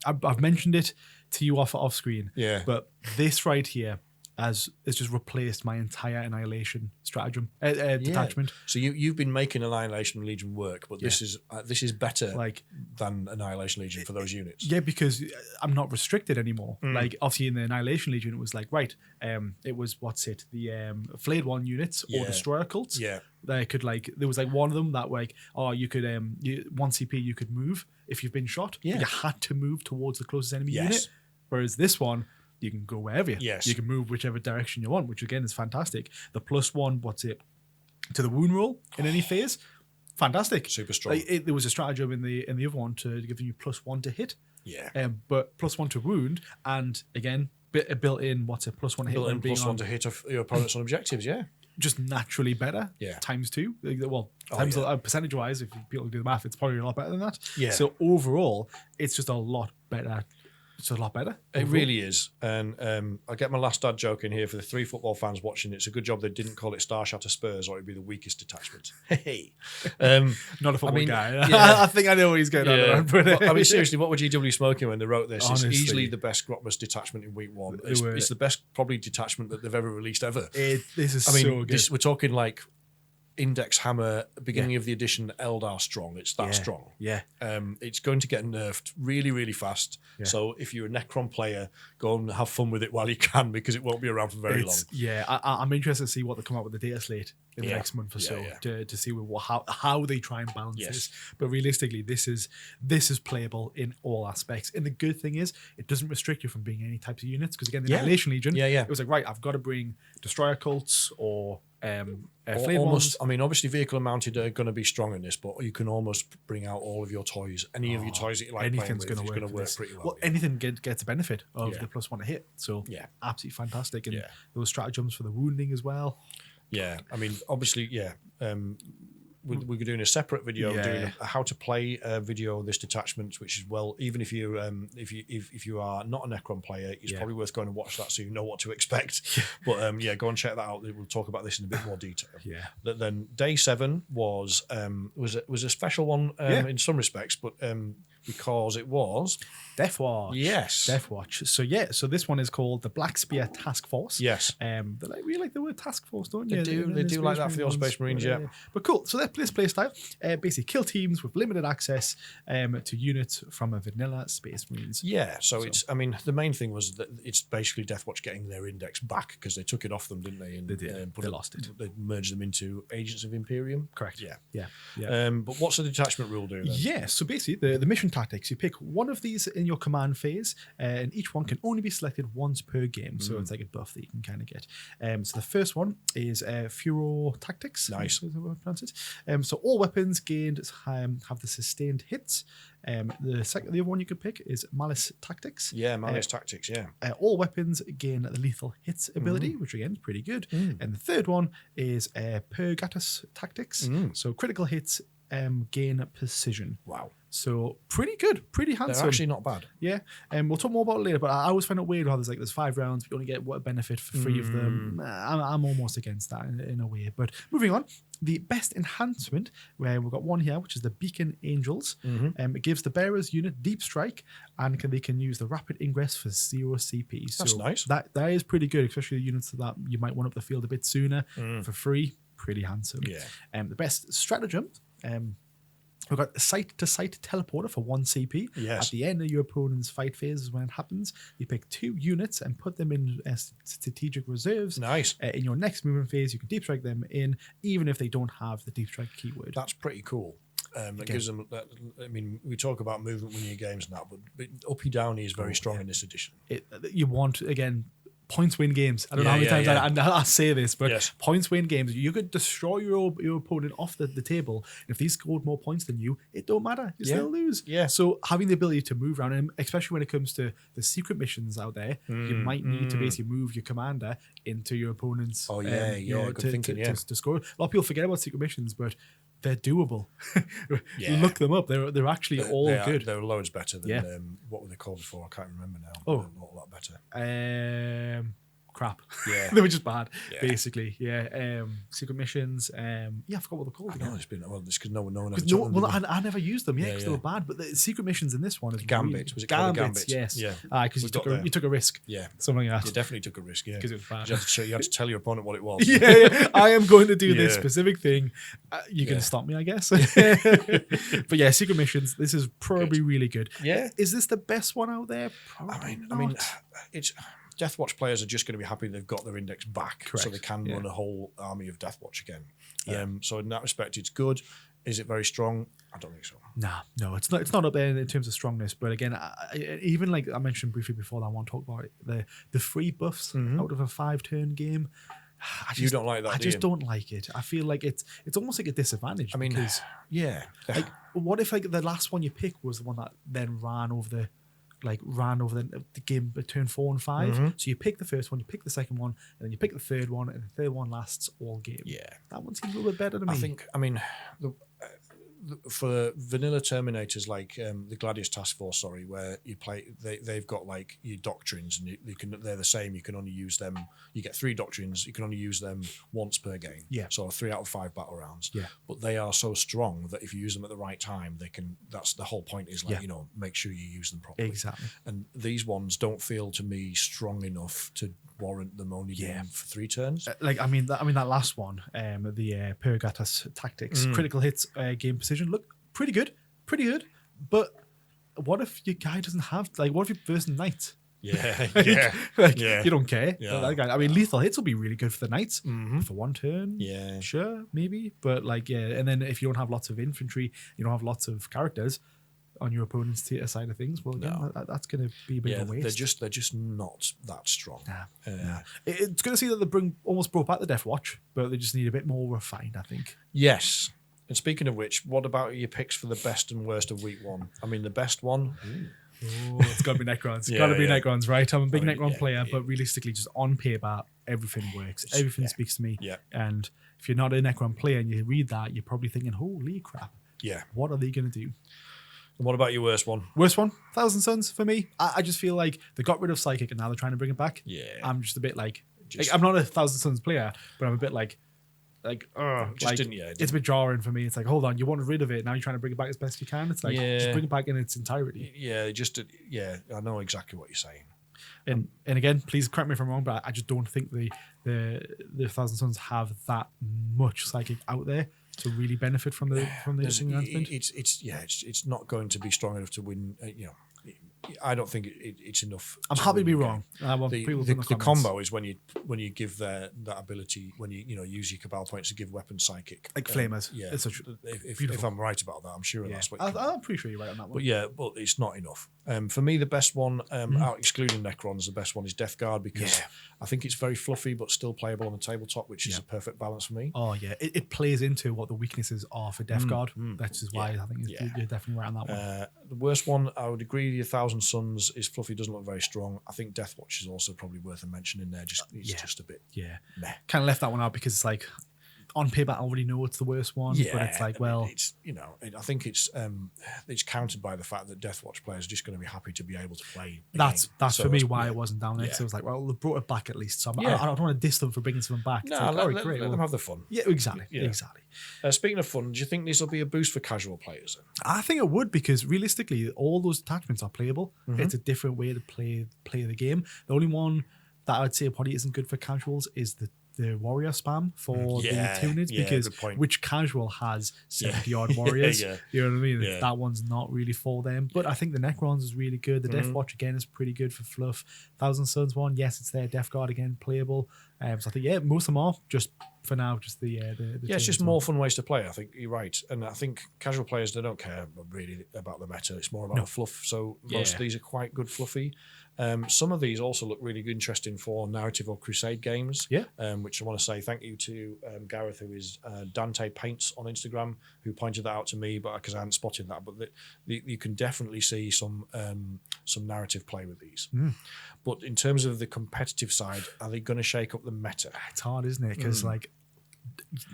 I've mentioned it to you off screen. Yeah. But this right here has just replaced my entire Annihilation stratagem detachment. So you've been making Annihilation Legion work, but this is better than Annihilation Legion for those units. Yeah, because I'm not restricted anymore. Like, obviously in the Annihilation Legion, it was like, right, it was the Flayed One units or Destroyer cults. Yeah. They could there was one of them that you could 1 CP you could move if you've been shot. Yeah. You had to move towards the closest enemy Yes. unit. Whereas this one, you can go wherever. Yes. You can move whichever direction you want, which again is fantastic. The +1, to the wound roll in any phase, fantastic. Super strong. There was a stratagem in the other one to give you +1 to hit. Yeah. But +1 to wound, and again, built in +1 to hit. Built in +1 to hit your opponents on objectives. Yeah. Just naturally better. Yeah. ×2. Well, percentage wise, if people do the math, it's probably a lot better than that. Yeah. So overall, it's just a lot better. It's a lot better. It really is. And I get my last dad joke in here for the 3 football fans watching. It's a good job they didn't call it Star Shatter Spurs, or it'd be the weakest detachment. Hey. Not a football guy. Yeah. I think I know what he's going on. But, I mean, seriously, what were GW smoking when they wrote this? Honestly. It's easily the best Grotmas detachment in week 1. It's the best, probably, detachment that they've ever released ever. This is so good. We're talking like Index Hammer, beginning of the edition, Eldar strong. It's that strong. Yeah. It's going to get nerfed really, really fast. Yeah. So if you're a Necron player, go and have fun with it while you can, because it won't be around for very long. Yeah, I'm interested to see what they come up with the data slate in the next month or so to see how they try and balance this. But realistically, this is playable in all aspects. And the good thing is, it doesn't restrict you from being any types of units. Because again, the Annihilation Legion, it was like, right, I've got to bring Destroyer cults or almost. I mean, obviously, vehicle and mounted are going to be strong in this, but you can almost bring out all of your toys. Any of your toys that you like anything's playing with going to work pretty well. Well, anything gets a benefit of the +1 to hit. So absolutely fantastic. And those stratagems for the wounding as well. Yeah, I mean, obviously, we're doing a separate video, doing a how to play video of this detachment, which is, well, even if you if you are not a Necron player, it's probably worth going and watch that so you know what to expect. But go and check that out. We'll talk about this in a bit more detail. Then day 7 was a special one in some respects, but because it was Deathwatch. Yes. Deathwatch. So this one is called the Black Spear Task Force. Yes. We like the word task force, don't you? They do like that for the old Space Marines, But cool. So this play style, basically kill teams with limited access to units from a vanilla Space Marines. Yeah. So it's, I mean, the main thing was that it's basically Deathwatch getting their index back, because they took it off them, didn't they? And they did. They lost it. They merged them into Agents of Imperium. Correct. Yeah. But what's the detachment rule do then? Yeah. So basically, the mission tactics, you pick one of these in your command phase, and each one can only be selected once per game. So it's like a buff that you can kind of get. So the first one is Furo Tactics. Nice. Is that what I pronounce it? So all weapons gained have the sustained hits. The other one you could pick is Malice Tactics. Yeah, Malice Tactics, yeah. All weapons gain the lethal hits ability, which again is pretty good. And the third one is Purgatus Tactics. So critical hits gain precision. Wow. So pretty good, pretty handsome. They're actually not bad. Yeah, and we'll talk more about it later. But I always find it weird how there's 5 rounds, but you only get what benefit for 3 of them. I'm almost against that in a way. But moving on, the best enhancement, where we've got one here, which is the Beacon Angels. It gives the bearer's unit deep strike, and they can use the rapid ingress for 0 CP. So that's nice. That is pretty good, especially the units that you might want up the field a bit sooner for free. Pretty handsome. Yeah. The best stratagem. We've got site-to-site teleporter for 1 CP. Yes. At the end of your opponent's fight phase is when it happens. You pick 2 units and put them in strategic reserves. Nice. In your next movement phase, you can deep strike them in, even if they don't have the deep strike keyword. That's pretty cool. It gives them that. I mean, we talk about movement winning your games now, but uppy downy is very strong in this edition. You want, again, points win games. I don't know how many times I say this, but Yes. points win games. You could destroy your opponent off the table. If they scored more points than you, it don't matter. You still lose. Yeah. So having the ability to move around, and especially when it comes to the secret missions out there, you might need to basically move your commander into your opponent's. Good thinking, to score. A lot of people forget about secret missions, but they're doable. Look them up. They're actually good. They're loads better than what were they called before? I can't remember now. Oh. They're a lot better. Crap. Yeah. They were just bad, Yeah. basically. Yeah. Secret missions. I forgot what they're called. I know it's been it's because no one ever. I never used them. Because they were bad. But the secret missions in this one is Gambit. Really, Was it called Gambits? Gambit? Yes. Yeah. Because you took a risk. Yeah. Something like You that. definitely took a risk. Yeah. Because it was bad. You had to tell your opponent what it was. Yeah. I am going to do this Yeah. specific thing. You can stop me, I guess. But yeah, secret missions. This is probably really good. Yeah. Is this the best one out there? Probably I mean, it's Deathwatch players are just going to be happy they've got their index back, Correct. so they can run a whole army of Deathwatch again. Yeah. So in that respect, it's good. Is it very strong? I don't think so. No, it's not. It's not up there in terms of strongness. But again, even like I mentioned briefly before, that I want to talk about it, the free buffs out of a 5-turn game. You don't like that? I just don't like it. I feel like it's almost like a disadvantage. I mean, because, like what if like the last one you pick was the one that then ran over the game at turn 4 and 5? So you pick the first one, you pick the second one, and then you pick the third one, and the third one lasts all game. Yeah, that one seems a little bit better to me. For vanilla Terminators like the Gladius Task Force, where you play, they've got like your doctrines, and they're the same. You can only use them. You get 3 doctrines. You can only use them once per game. Yeah. So 3 out of 5 battle rounds. Yeah. But they are so strong that if you use them at the right time, they can. That's the whole point. Is like make sure you use them properly. Exactly. And these ones don't feel to me strong enough to warrant them only being for 3 turns. That last one, the Purgatus Tactics, critical hits, game precision, look pretty good. But what if your guy doesn't have, what if you're versing knight? Yeah, You don't care. Yeah. Lethal hits will be really good for the knights for 1 turn. Yeah, Sure, maybe, but and then if you don't have lots of infantry, you don't have lots of characters on your opponent's theatre side of things, well, that's going to be a bit of a waste. They're just not that strong. It's going to see that they almost brought back the Deathwatch, but they just need a bit more refined, I think. Yes. And speaking of which, what about your picks for the best and worst of week 1? I mean, the best one. It's got to be Necrons. Necrons, right? I'm a big Necron player, but realistically, just on paper, everything works. Everything speaks to me. Yeah. And if you're not a Necron player and you read that, you're probably thinking, holy crap. Yeah. What are they going to do? And what about your worst one? Worst one? Thousand Suns for me. I just feel like they got rid of Psychic and now they're trying to bring it back. Yeah. I'm just a bit like I'm not a Thousand Suns player, but I'm a bit it's a bit jarring for me. It's like, hold on, you wanted rid of it, now you're trying to bring it back as best you can. It's like, just bring it back in its entirety. I know exactly what you're saying. And again, please correct me if I'm wrong, but I just don't think the Thousand Suns have that much Psychic out there to really benefit from the enhancement. It's not going to be strong enough to win. I don't think it's enough. I'm happy to be wrong. I want people to the combo is when you give that ability, when you use your Cabal points to give weapon psychic, like flamers. Yeah, if I'm right about that, I'm sure that's what. I'm pretty sure you're right on that one. But it's not enough. For me, the best one, out excluding Necrons, the best one is Death Guard because I think it's very fluffy but still playable on the tabletop, which is a perfect balance for me. Oh yeah, it plays into what the weaknesses are for Death Guard. That's just why I think you're definitely right on that one. The worst one, I would agree. The Thousand Suns is fluffy, doesn't look very strong. I think Deathwatch is also probably worth a mention in there. It's just a bit. Yeah, meh. Kind of left that one out because it's like on paper I already know it's the worst one. Yeah, but it's like, well, it's I think it's countered by the fact that Deathwatch players are just going to be happy to be able to play. That's for me why it wasn't down there. So it was like, well, they brought it back at least. So I don't want to diss them for bringing something back. No, like, let them have the fun. Yeah, exactly. Exactly. Speaking of fun, do you think this will be a boost for casual players? Then? I think it would because realistically, all those attachments are playable. It's a different way to play the game. The only one that I'd say probably isn't good for casuals is the warrior spam for the Tyranids because which casual has 70 odd warriors? You know what I mean? Yeah. That one's not really for them. But I think the Necrons is really good. The Deathwatch again is pretty good for fluff. Thousand Suns one, yes, it's there. Death Guard again, playable. So I think most of them are just for now just the it's just more fun ways to play. I think you're right, and I think casual players, they don't care really about the meta. It's more about the fluff. So most of these are quite good fluffy. Some of these also look really interesting for narrative or crusade games. Which I want to say thank you to Gareth, who is Dante Paints on Instagram, who pointed that out to me, but because I hadn't spotted that. But you can definitely see some narrative play with these. But in terms of the competitive side, are they going to shake up the meta? It's hard, isn't it? Because like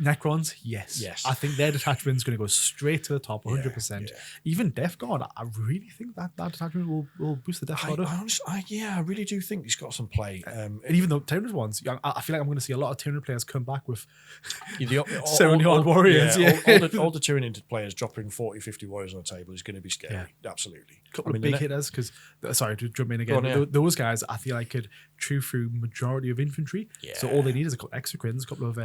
Necrons, yes. I think their detachment's going to go straight to the top, 100%. Even Death Guard, I really think that detachment will boost the Death Guard up. I really do think he's got some play. And even though Tyranids ones, I feel like I'm going to see a lot of Tyranid players come back with all 70 odd warriors. All the Tyranid players dropping 40, 50 warriors on the table is going to be scary. Absolutely. A couple of big hitters, because, sorry to jump in again, those guys I feel like could chew through majority of infantry. So all they need is a couple of exocrines, a couple of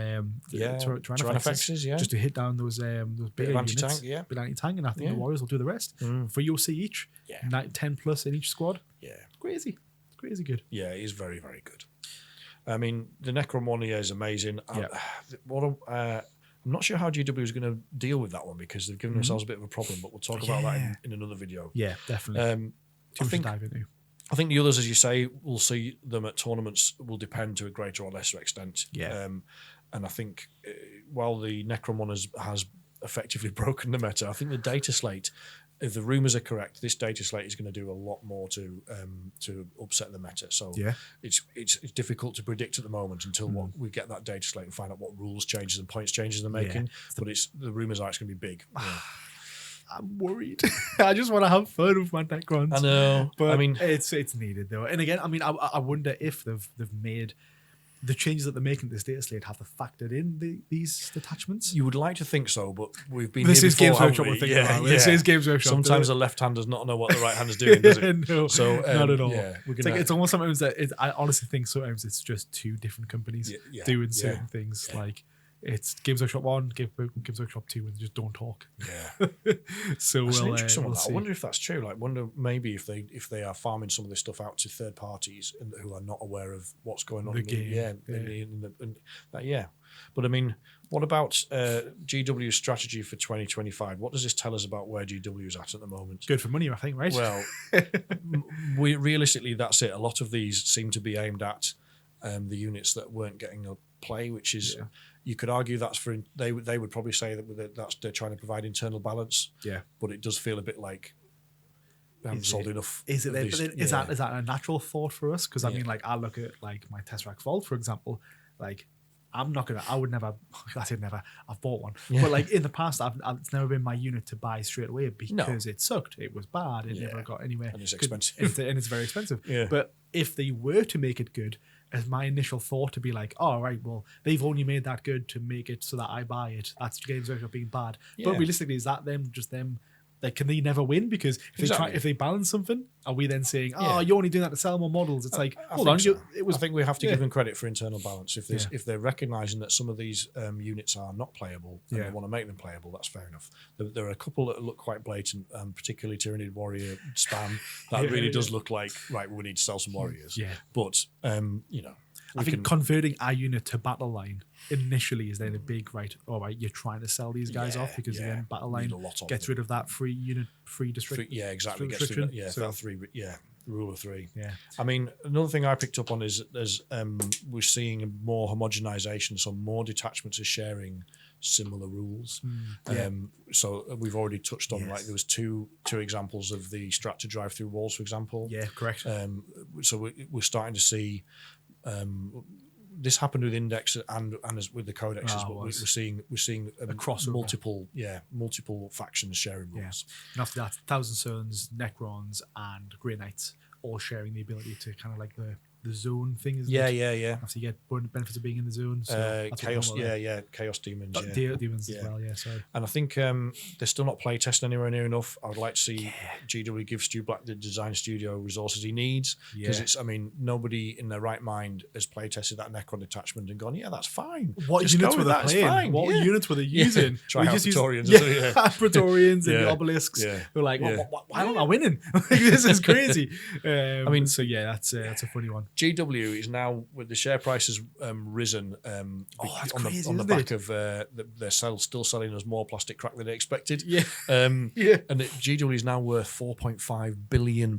Tyrannofexes, just to hit down those big anti-tank, big anti-tank, and I think the warriors will do the rest. For UC each, 10 plus in each squad. Crazy good. Yeah, it is very, very good. I mean, the Necron one here is amazing. I'm not sure how GW is going to deal with that one, because they've given themselves a bit of a problem, but we'll talk about that in another video. Yeah, definitely. I think the others, as you say, we'll see them at tournaments, will depend to a greater or lesser extent. And I think while the Necron one has effectively broken the meta, I think the data slate, if the rumours are correct, this data slate is going to do a lot more to upset the meta. So it's difficult to predict at the moment until we get that data slate and find out what rules changes and points changes they're making. But the rumours are it's going to be big. I'm worried. I just want to have fun with my Necrons. I know, but I mean, it's needed though. And again, I mean, I wonder if they've made the changes that they're making to this data slate, have they factored in these detachments? You would like to think so, but we've been this here is before, Games Workshop. This is Games Workshop. Sometimes the left hand does not know what the right hand is doing, does it? No, so not at all. Yeah, it's almost sometimes that I honestly think sometimes it's just two different companies doing certain things. Like it's Games Workshop 1, Games Workshop 2, and they just don't talk. So that's we'll I see. wonder if that's true. Like, wonder maybe if they are farming some of this stuff out to third parties and who are not aware of what's going on. But I mean, what about GW's strategy for 2025? What does this tell us about where GW is at the moment? Good for money, I think, right? Well, realistically, that's it. A lot of these seem to be aimed at the units that weren't getting a play, which is you could argue that's for they would probably say that they're trying to provide internal balance. But it does feel a bit like they haven't sold enough. Is it? Is that a natural thought for us? Because I mean, like I look at like my Tesseract Vault, for example. Like I would never. I said never. I've bought one, but like in the past, it's never been my unit to buy straight away because it sucked. It was bad. It never got anywhere. And it's expensive. And it's very expensive. But if they were to make it good, as my initial thought to be like, oh, right, well, they've only made that good to make it so that I buy it. That's Games Workshop being bad. But realistically, is that them? Like, can they never win? Because if they balance something, are we then saying, you're only doing that to sell more models? It's like, hold on. I think we have to give them credit for internal balance. If they're recognising that some of these units are not playable and they want to make them playable, that's fair enough. There are a couple that look quite blatant, particularly Tyranid Warrior spam. That really does look like, right, we need to sell some warriors. But, I think converting our unit to battle line initially is then a big all right, you're trying to sell these guys off because again, battle line gets rid of that free district. Exactly. Restriction. That three. Rule of three. I mean, another thing I picked up on is we're seeing more homogenization, so more detachments are sharing similar rules. So we've already touched on like there was two examples of the strat to drive through walls, for example. Correct. So we're starting to see. This happened with Index and as with the codexes, but we're seeing across multiple factions sharing rules. And after that, Thousand Sons, Necrons, and Grey Knights all sharing the ability to kind of like the zone thing. Isn't it? After you get benefits of being in the zone. So Chaos, Chaos Demons. Demons as well, sorry. And I think they're still not play testing anywhere near enough. I would like to see GW give Stu Black, the design studio, resources he needs. Because nobody in their right mind has play tested that Necron detachment and gone, that's fine. What units were they playing? What units were they using? Try out Praetorians. Praetorians and the obelisks. We're like, why am I winning? This is crazy. That's a funny one. GW is now, with the share price has risen that's on crazy, on the isn't back it? of they're still selling us more plastic crack than they expected. Yeah. And Yeah. GW is now worth £4.5 billion.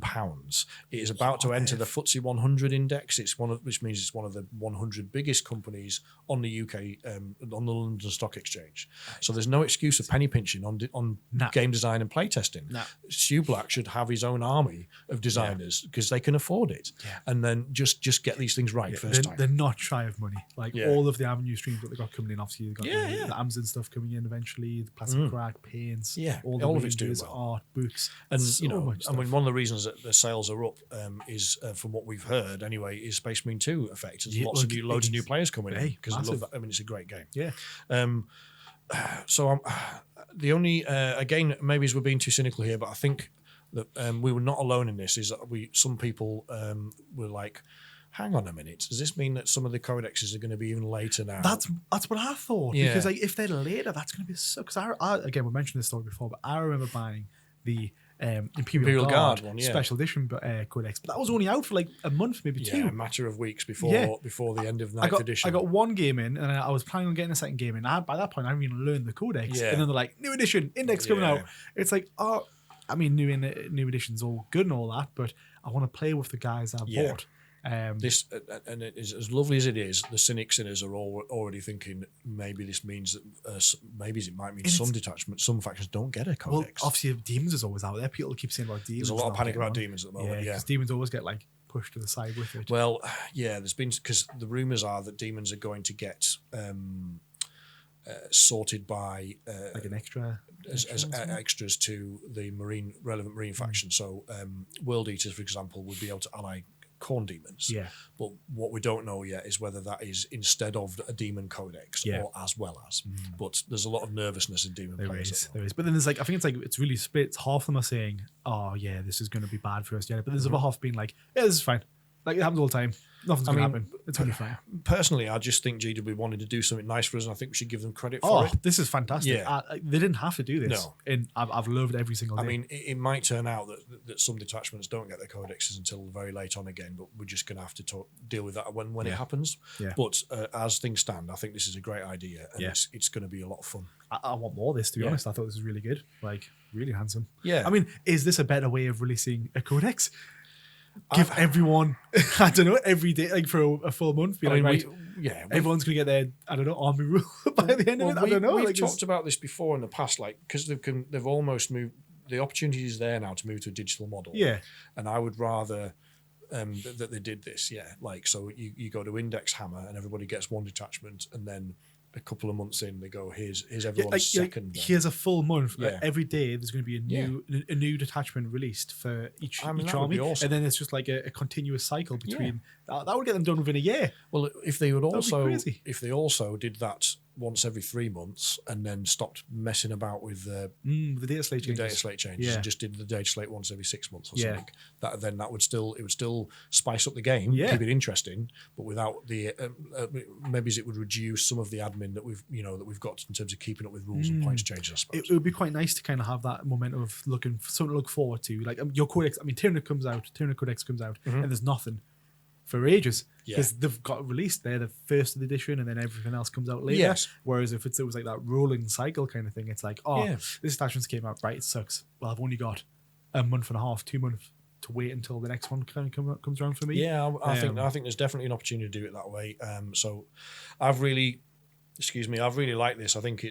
It is about to enter the FTSE 100 index. Which means it's one of the 100 biggest companies on the UK, on the London Stock Exchange. So there's no excuse for penny pinching on game design and playtesting. Stu Black should have his own army of designers because they can afford it, and then just get these things right first time. They're not shy of money. Like all of the avenue streams that they've got coming in, obviously they've got the Amazon stuff coming in eventually, the plastic crack, paints, all of it's doing art, books, and much stuff. I mean, one of the reasons that the sales are up is from what we've heard anyway, is Space Marine 2 effect. There's loads of new players coming in because I love that. I mean, it's a great game. Yeah. So the only again, maybe we're being too cynical here, but I think that we were not alone in this. Is that some people were like, hang on a minute, does this mean that some of the codexes are going to be even later now? That's what I thought. Because like, if they're later, that's going to be so. Because I again, we mentioned this story before, but I remember buying the Imperial Guard one, special edition codex, but that was only out for like a month, maybe two. A matter of weeks before the end of 9th edition. I got one game in, and I was planning on getting a second game in. By that point, I hadn't even learned the codex, and then they're like, new edition, index coming out. It's like, oh, I mean, new edition's all good and all that, but I want to play with the guys I've bought. This and it is as lovely as it is. The cynics in us are already thinking maybe this means that maybe it might mean some detachment, some factions don't get a codex. Well, obviously, demons is always out there. People keep saying about demons. There's a lot of panic about demons at the moment. Because demons always get like pushed to the side with it. Well, there's been, because the rumors are that demons are going to get sorted by like an extra as extras to the relevant marine faction. So World Eaters, for example, would be able to ally corn demons. But what we don't know yet is whether that is instead of a demon codex or as well as. But there's a lot of nervousness in demon players. There is. But then there's like, I think it's really split. Half of them are saying, oh yeah, this is going to be bad for us. But there's other half being like, yeah, this is fine. Like, it happens all the time. Nothing's going to happen. It's going to be fine. Personally, I just think GW wanted to do something nice for us, and I think we should give them credit for it. This is fantastic. They didn't have to do this. No. And I've loved every single day. I mean, it might turn out that some detachments don't get their codexes until very late on again, but we're just going to have to deal with that when it happens. But as things stand, I think this is a great idea, and it's going to be a lot of fun. I want more of this, to be honest. I thought this was really good. Like, really handsome. Yeah. I mean, is this a better way of releasing a codex? Give everyone, I don't know, every day, like for a full month. Everyone's going to get their, I don't know, army rule by the end of it. I don't know. We've talked about this before in the past, like, because they've almost moved, the opportunity is there now to move to a digital model. And I would rather that they did this. Like, so you go to Index Hammer and everybody gets one detachment, and then a couple of months in, they go, here's everyone's second. Here's a full month. Every day there's going to be a new detachment released for each army, awesome. and then it's just like a continuous cycle between. That would get them done within a year. Well, if they also did that once every 3 months and then stopped messing about with the data slate changes, and just did the data slate once every 6 months or something, that would still spice up the game, keep it interesting, but without the maybe it would reduce some of the admin that we've got in terms of keeping up with rules and points changes. I suppose it would be quite nice to kind of have that momentum of something to look forward to. Like your codex, I mean, Tyranid Codex comes out, and there's nothing for ages because they've got released. They're the first of the edition, and then everything else comes out later. Whereas if it was like that rolling cycle kind of thing, it's like, this attachment came out, right? It sucks. Well, I've only got a month and a half, 2 months to wait until the next one kind of comes around for me. I think there's definitely an opportunity to do it that way. So I've really liked this. I think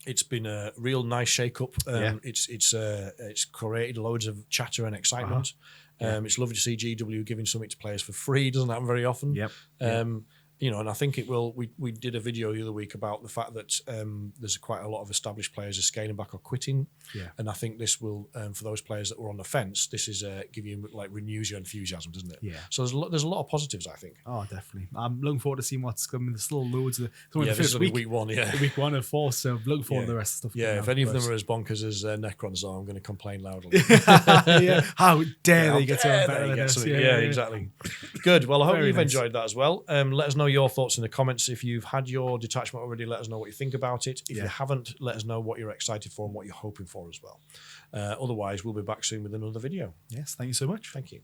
it's been a real nice shake-up. It's created loads of chatter and excitement. It's lovely to see GW giving something to players for free. Doesn't happen very often. And I think it will. We did a video the other week about the fact that there's quite a lot of established players are scaling back or quitting. And I think this will, for those players that were on the fence, this is give you renews your enthusiasm, doesn't it? So there's a lot of positives, I think. Oh, definitely. I'm looking forward to seeing what's coming. There's still loads of. This is week one. Week 1 of 4. So looking forward to the rest of the stuff. If any of them are as bonkers as Necrons are, I'm going to complain loudly. How dare they get something better than us? Exactly. Good. Well, I hope you've enjoyed that as well. Let us know your thoughts in the comments. If you've had your detachment already, let us know what you think about it. If you haven't, let us know what you're excited for and what you're hoping for as well. Otherwise, we'll be back soon with another video. Yes, thank you so much. Thank you.